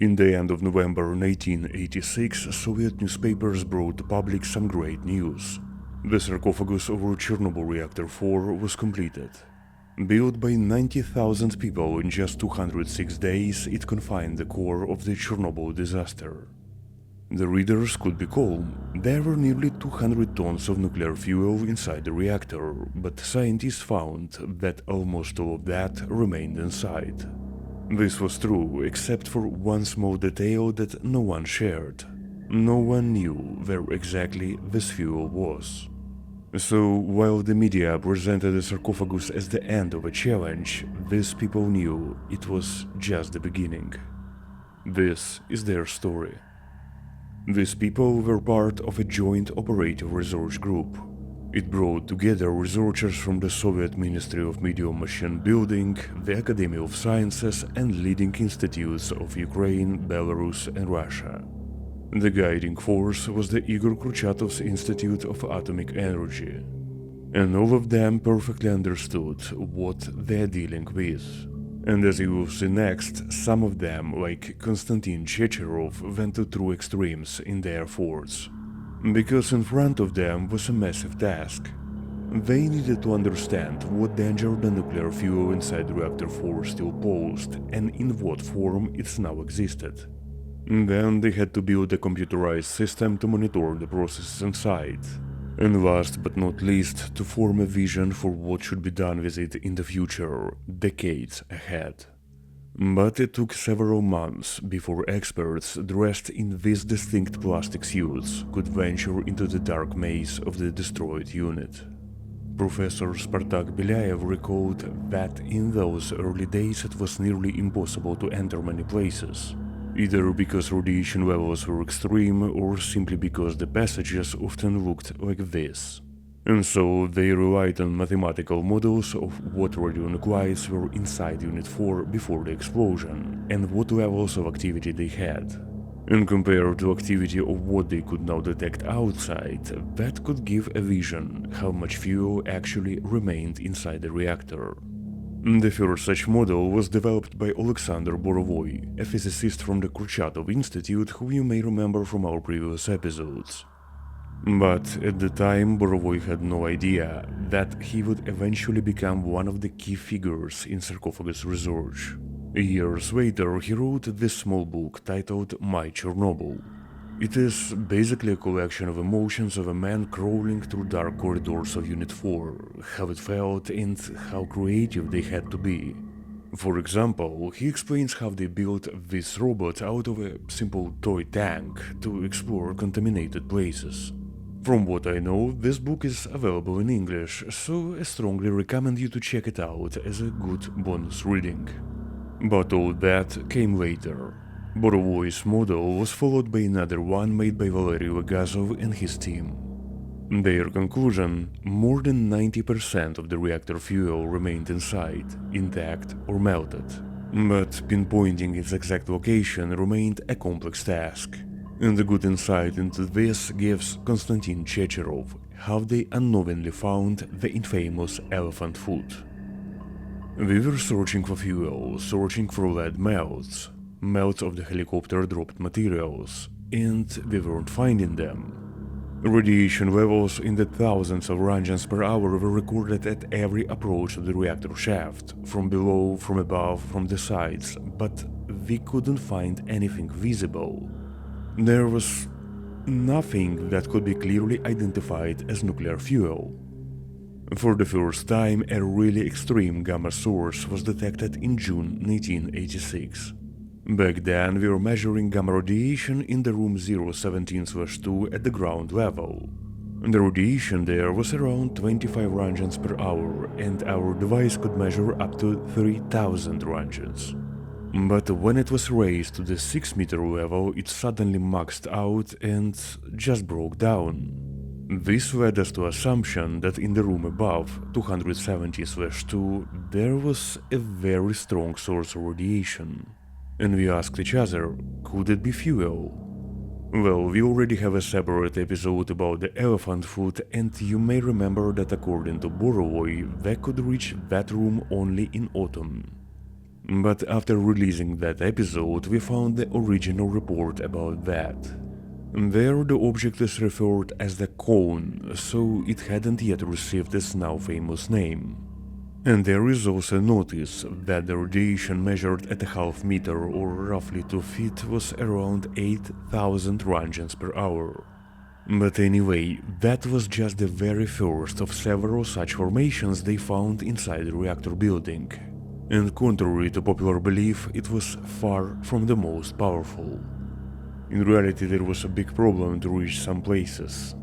In the end of November 1986, Soviet newspapers brought to public some great news. The sarcophagus over Chernobyl Reactor 4 was completed. Built by 90,000 people in just 206 days, it confined the core of the Chernobyl disaster. The readers could be calm. There were nearly 200 tons of nuclear fuel inside the reactor, but scientists found that almost all of that remained inside. This was true, except for one small detail that no one shared. No one knew where exactly this fuel was. So, while the media presented the sarcophagus as the end of a challenge, these people knew it was just the beginning. This is their story. These people were part of a joint operative research group. It brought together researchers from the Soviet Ministry of Medium Machine Building, the Academy of Sciences, and leading institutes of Ukraine, Belarus, and Russia. The guiding force was the Igor Kurchatov's Institute of Atomic Energy. And all of them perfectly understood what they're dealing with. And as you will see next, some of them, like Konstantin Chernobyl, went to true extremes in their efforts. Because in front of them was a massive task. They needed to understand what danger the nuclear fuel inside Reactor 4 still posed, and in what form it now existed. Then they had to build a computerized system to monitor the processes inside. And last but not least, to form a vision for what should be done with it in the future, decades ahead. But it took several months before experts dressed in these distinct plastic suits could venture into the dark maze of the destroyed unit. Professor Spartak Belyaev recalled that in those early days it was nearly impossible to enter many places, either because radiation levels were extreme or simply because the passages often looked like this. And so they relied on mathematical models of what radionuclides were inside Unit 4 before the explosion, and what levels of activity they had. And compared to activity of what they could now detect outside, that could give a vision how much fuel actually remained inside the reactor. The first such model was developed by Oleksandr Borovoi, a physicist from the Kurchatov Institute who you may remember from our previous episodes. But at the time, Borovoi had no idea that he would eventually become one of the key figures in sarcophagus research. Years later, he wrote this small book titled My Chernobyl. It is basically a collection of emotions of a man crawling through dark corridors of Unit 4, how it felt and how creative they had to be. For example, he explains how they built this robot out of a simple toy tank to explore contaminated places. From what I know, this book is available in English, so I strongly recommend you to check it out as a good bonus reading. But all that came later. Borovoi's model was followed by another one made by Valery Legazov and his team. Their conclusion: more than 90% of the reactor fuel remained inside, intact or melted. But pinpointing its exact location remained a complex task. And a good insight into this gives Konstantin Chernobyl, how they unknowingly found the infamous elephant foot. We were searching for fuel, searching for lead melts of the helicopter dropped materials, and we weren't finding them. Radiation levels in the thousands of roentgens per hour were recorded at every approach to the reactor shaft, from below, from above, from the sides, but we couldn't find anything visible. There was nothing that could be clearly identified as nuclear fuel. For the first time, a really extreme gamma source was detected in June 1986. Back then, we were measuring gamma radiation in the room 017/2 at the ground level. The radiation there was around 25 roentgens per hour, and our device could measure up to 3000 roentgens. But when it was raised to the 6-meter level, it suddenly maxed out and just broke down. This led us to assumption that in the room above, 270/2, there was a very strong source of radiation. And we asked each other, could it be fuel? Well, we already have a separate episode about the elephant foot, and you may remember that according to Borovoi, they could reach that room only in autumn. But after releasing that episode, we found the original report about that. There the object is referred as the cone, so it hadn't yet received its now famous name. And there is also a notice that the radiation measured at a half meter or roughly 2 feet was around 8,000 roentgens per hour. But anyway, that was just the very first of several such formations they found inside the reactor building. And contrary to popular belief, it was far from the most powerful. In reality, there was a big problem to reach some places.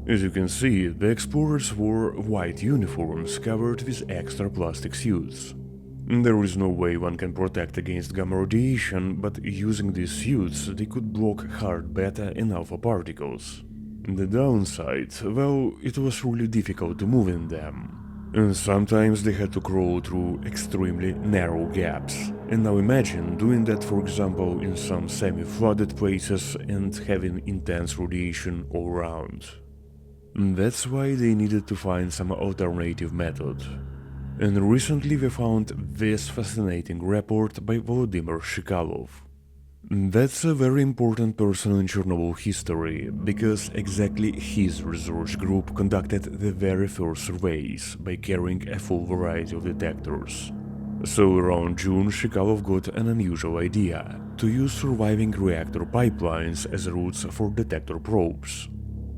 As you can see, the explorers wore white uniforms covered with extra plastic suits. There is no way one can protect against gamma radiation, but using these suits, they could block hard beta and alpha particles. The downside, well, it was really difficult to move in them. And sometimes they had to crawl through extremely narrow gaps. And now imagine doing that, for example, in some semi-flooded places and having intense radiation all around. That's why they needed to find some alternative method. And recently we found this fascinating report by Volodymyr Shykalov. That's a very important person in Chernobyl history, because exactly his research group conducted the very first surveys by carrying a full variety of detectors. So around June, Shykalov got an unusual idea to use surviving reactor pipelines as routes for detector probes.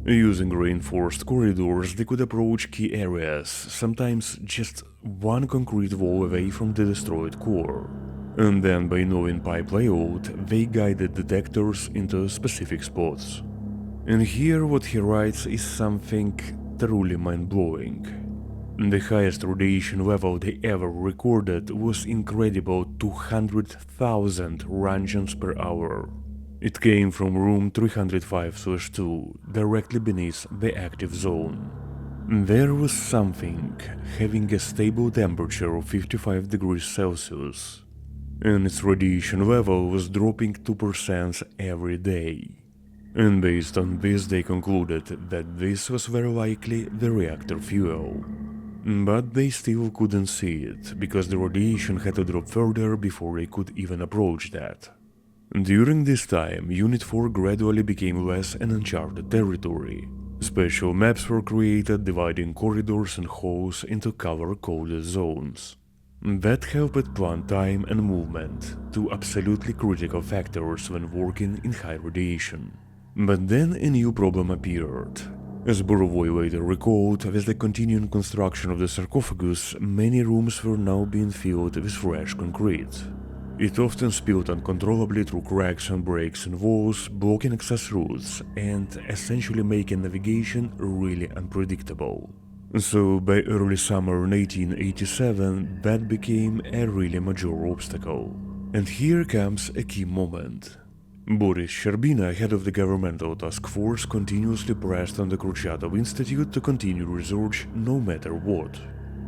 Using reinforced corridors, they could approach key areas, sometimes just one concrete wall away from the destroyed core. And then, by knowing pipe layout, they guided detectors into specific spots. And here what he writes is something truly mind-blowing. The highest radiation level they ever recorded was incredible 200,000 roentgens per hour. It came from room 305/2, directly beneath the active zone. There was something having a stable temperature of 55 degrees Celsius. And its radiation level was dropping 2% every day. And based on this they concluded that this was very likely the reactor fuel. But they still couldn't see it, because the radiation had to drop further before they could even approach that. During this time, Unit 4 gradually became less an uncharted territory. Special maps were created dividing corridors and halls into color-coded zones. That helped plan time and movement, two absolutely critical factors when working in high radiation. But then a new problem appeared. As Borovoi later recalled, with the continuing construction of the sarcophagus, many rooms were now being filled with fresh concrete. It often spilled uncontrollably through cracks and breaks in walls, blocking access routes, and essentially making navigation really unpredictable. So by early summer 1987, that became a really major obstacle. And here comes a key moment. Boris Sherbina, head of the governmental task force, continuously pressed on the Kurchatov Institute to continue research no matter what.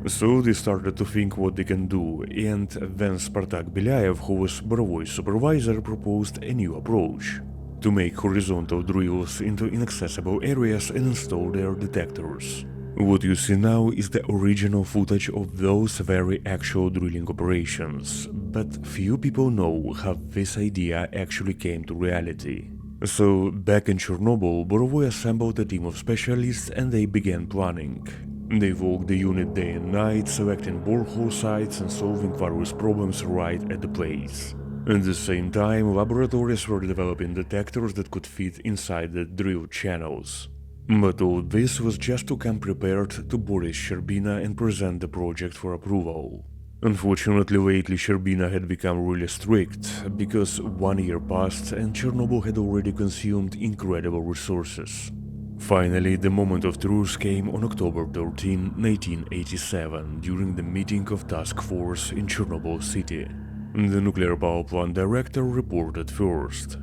So they started to think what they can do, and then Spartak Belyaev, who was Borovoi's supervisor, proposed a new approach: to make horizontal drills into inaccessible areas and install their detectors. What you see now is the original footage of those very actual drilling operations, but few people know how this idea actually came to reality. So, back in Chernobyl, Borovoi assembled a team of specialists and they began planning. They walked the unit day and night, selecting borehole sites and solving various problems right at the place. At the same time, laboratories were developing detectors that could fit inside the drilled channels. But all this was just to come prepared to Boris Sherbina and present the project for approval. Unfortunately, lately Sherbina had become really strict, because 1 year passed and Chernobyl had already consumed incredible resources. Finally, the moment of truth came on October 13, 1987, during the meeting of Task Force in Chernobyl City. The nuclear power plant director reported first.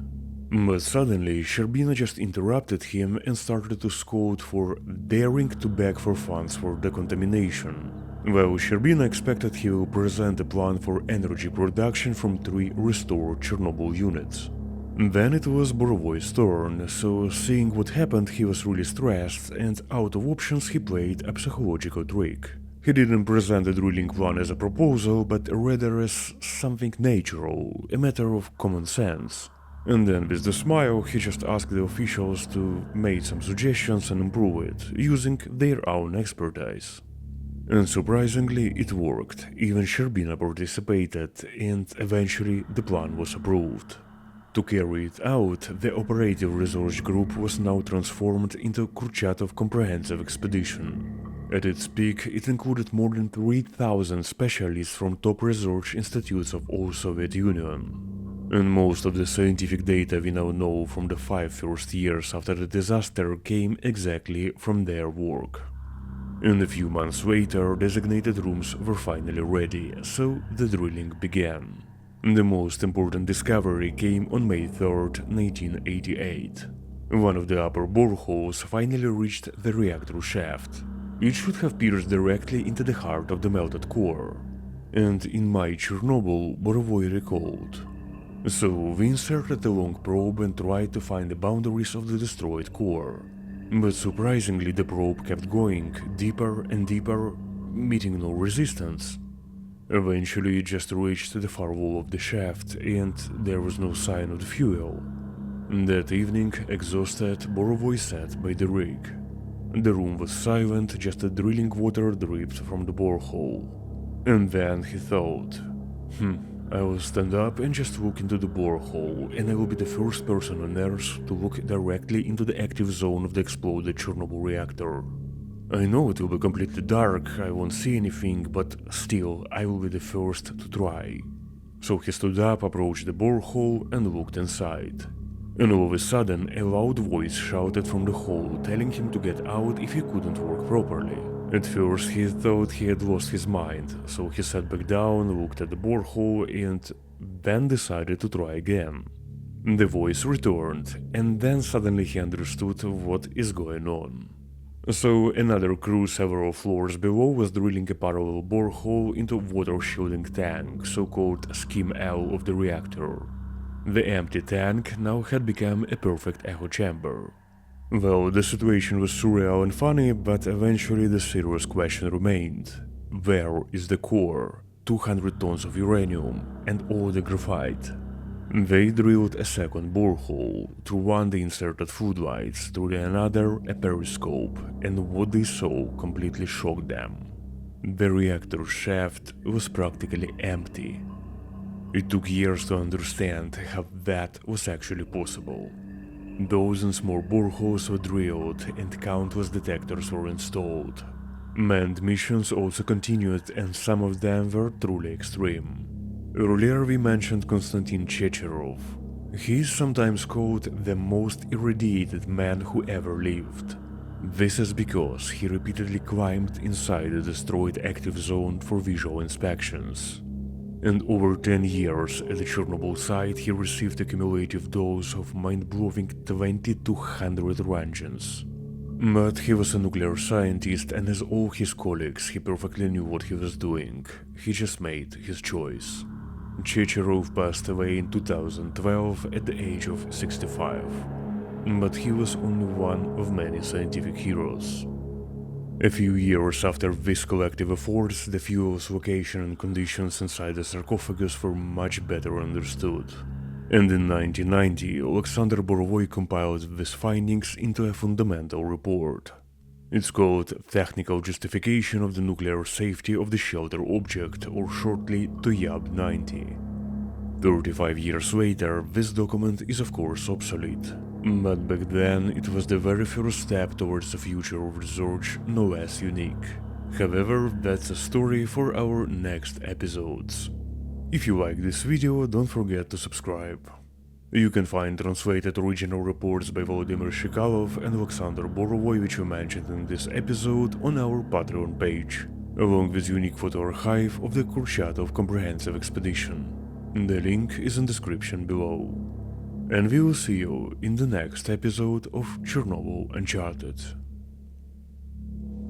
But suddenly, Sherbina just interrupted him and started to scold for daring to beg for funds for decontamination. Well, Sherbina expected he will present a plan for energy production from 3 restored Chernobyl units. Then it was Borovoi's turn, so seeing what happened he was really stressed, and out of options he played a psychological trick. He didn't present the drilling plan as a proposal, but rather as something natural, a matter of common sense. And then with a smile, he just asked the officials to make some suggestions and improve it, using their own expertise. And surprisingly, it worked. Even Sherbina participated, and eventually the plan was approved. To carry it out, the operative research group was now transformed into Kurchatov Comprehensive Expedition. At its peak, it included more than 3,000 specialists from top research institutes of all Soviet Union. And most of the scientific data we now know from the 5 first years after the disaster came exactly from their work. And a few months later, designated rooms were finally ready, so the drilling began. The most important discovery came on May 3, 1988. One of the upper boreholes finally reached the reactor shaft. It should have pierced directly into the heart of the melted core. And in my Chernobyl, Borovoi recalled. So we inserted a long probe and tried to find the boundaries of the destroyed core. But surprisingly, the probe kept going deeper and deeper, meeting no resistance. Eventually, it just reached the far wall of the shaft, and there was no sign of the fuel. That evening, exhausted, Borovoi sat by the rig. The room was silent, just the drilling water dripped from the borehole. And then he thought, I will stand up and just look into the borehole, and I will be the first person on Earth to look directly into the active zone of the exploded Chernobyl reactor. I know it will be completely dark, I won't see anything, but still, I will be the first to try. So he stood up, approached the borehole, and looked inside. And all of a sudden, a loud voice shouted from the hole, telling him to get out if he couldn't work properly. At first, he thought he had lost his mind, so he sat back down, looked at the borehole, and then decided to try again. The voice returned, and then suddenly he understood what is going on. So another crew several floors below was drilling a parallel borehole into a water shielding tank, so-called Scheme L of the reactor. The empty tank now had become a perfect echo chamber. Well, the situation was surreal and funny, but eventually the serious question remained. Where is the core, 200 tons of uranium, and all the graphite? They drilled a second borehole. Through one they inserted floodlights, through another a periscope, and what they saw completely shocked them. The reactor shaft was practically empty. It took years to understand how that was actually possible. Dozens more boreholes were drilled and countless detectors were installed. Manned missions also continued, and some of them were truly extreme. Earlier we mentioned Konstantin Chernobyl. He is sometimes called the most irradiated man who ever lived. This is because he repeatedly climbed inside the destroyed active zone for visual inspections. And over 10 years at the Chernobyl site he received a cumulative dose of mind-blowing 2200 Rangens. But he was a nuclear scientist, and as all his colleagues, he perfectly knew what he was doing. He just made his choice. Chernobyl passed away in 2012 at the age of 65. But he was only one of many scientific heroes. A few years after this collective efforts, the fuel's location and conditions inside the sarcophagus were much better understood. And in 1990, Oleksandr Borovoi compiled these findings into a fundamental report. It's called Technical Justification of the Nuclear Safety of the Shelter Object, or shortly TUYAB 90. 35 years later, this document is of course obsolete. But back then, it was the very first step towards a future of research no less unique. However, that's a story for our next episodes. If you like this video, don't forget to subscribe. You can find translated original reports by Volodymyr Shykalov and Oleksandr Borovoi, which we mentioned in this episode, on our Patreon page, along with unique photo archive of the Kurchatov Comprehensive Expedition. The link is in the description below. And we will see you in the next episode of Chornobyl Uncharted.